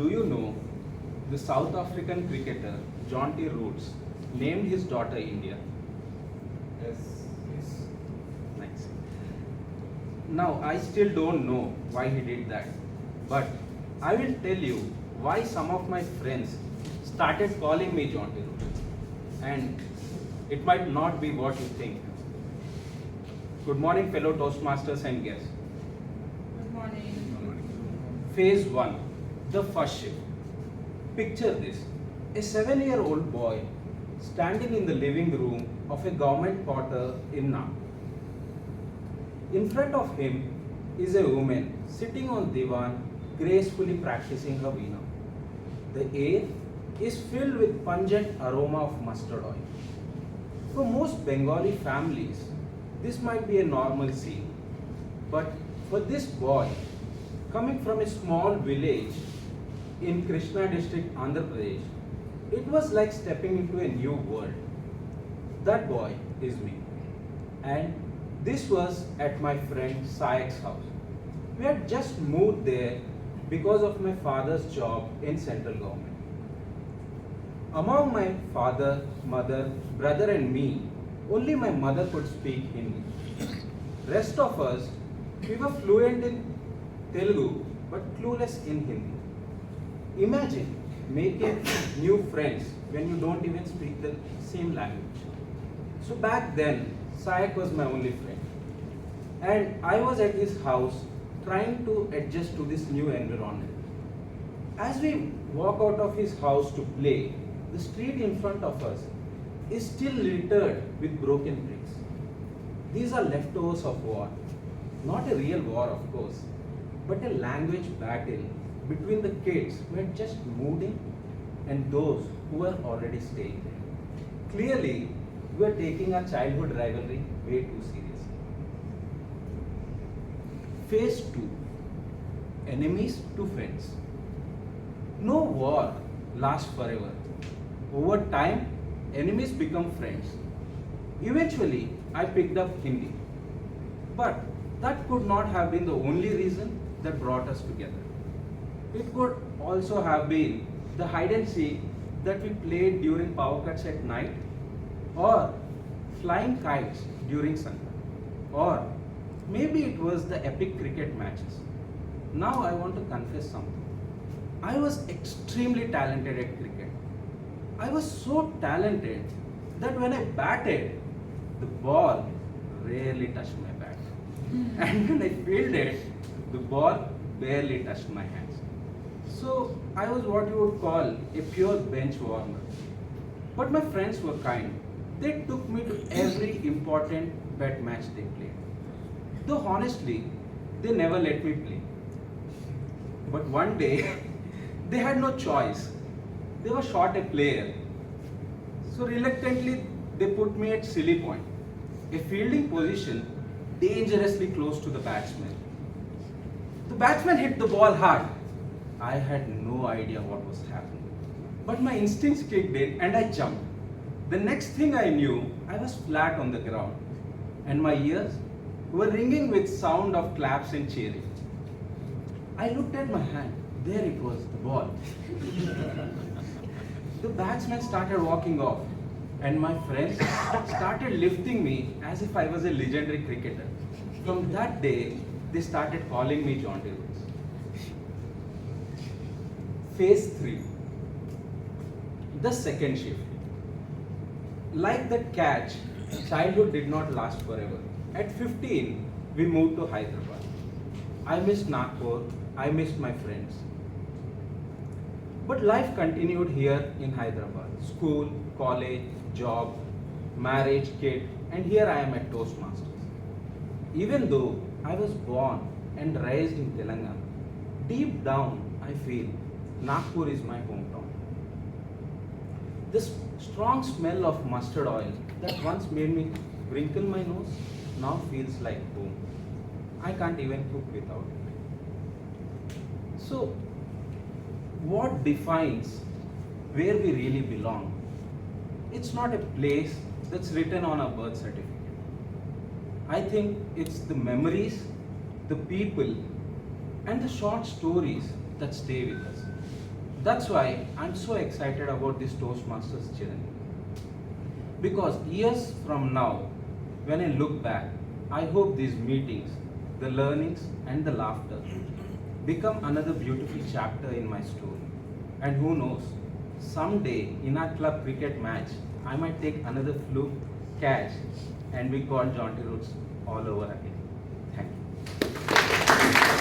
Do you know the South African cricketer John T. Roots named his daughter India? Yes. Yes. Nice. Now, I still don't know why he did that, but I will tell you why some of my friends started calling me John T. Roots. And it might not be what you think. Good morning, fellow Toastmasters and guests. Good morning. Phase 1, the first shift. Picture this, a 7-year-old boy standing in the living room of a government quarter in Nagpur. In front of him is a woman sitting on divan, gracefully practicing her veena. The air is filled with pungent aroma of mustard oil. For most Bengali families, this might be a normal scene. But for this boy, coming from a small village in Krishna district, Andhra Pradesh, it was like stepping into a new world. That boy is me. And this was at my friend Sayek's house. We had just moved there because of my father's job in central government. Among my father, mother, brother and me, only my mother could speak Hindi. Rest of us, we were fluent in Telugu but clueless in Hindi. Imagine making new friends when you don't even speak the same language. So back then, Sayak was my only friend. And I was at his house trying to adjust to this new environment. As we walk out of his house to play, the street in front of us is still littered with broken bricks. These are leftovers of war. Not a real war, of course, but a language battle between the kids who had just moved in and those who were already staying there. Clearly, we are taking our childhood rivalry way too seriously. Phase 2, enemies to friends. No war lasts forever. Over time, enemies become friends. Eventually, I picked up Hindi. But that could not have been the only reason that brought us together. It could also have been the hide and seek that we played during power cuts at night, or flying kites during sunset, or maybe it was the epic cricket matches. Now I want to confess something. I was extremely talented at cricket. I was so talented that when I batted, the ball rarely touched my bat. And when I fielded, the ball barely touched my hands. So I was what you would call a pure bench warmer. But my friends were kind. They took me to every important bet match they played. Though honestly, they never let me play. But one day, they had no choice. They were short a player. So reluctantly, they put me at silly point, a fielding position dangerously close to the batsman. The batsman hit the ball hard. I had no idea what was happening. But my instincts kicked in and I jumped. The next thing I knew, I was flat on the ground. And my ears were ringing with sound of claps and cheering. I looked at my hand. There it was, the ball. The batsman started walking off, and my friends started lifting me as if I was a legendary cricketer. From that day, they started calling me John T. Roots. Phase 3, the second shift. Like that catch, childhood did not last forever. At 15, we moved to Hyderabad. I missed Nagpur, I missed my friends. But life continued here in Hyderabad. School, college, job, marriage, kid, and here I am at Toastmasters. Even though I was born and raised in Telangana, deep down I feel Nagpur is my hometown. This strong smell of mustard oil that once made me wrinkle my nose now feels like home. I can't even cook without it. So, what defines where we really belong? It's not a place that's written on a birth certificate. I think it's the memories, the people, and the short stories that stay with us. That's why I'm so excited about this Toastmasters journey. Because years from now, when I look back, I hope these meetings, the learnings, and the laughter become another beautiful chapter in my story. And who knows, someday in our club cricket match, I might take another fluke catch and we call Jaunty Roots all over again.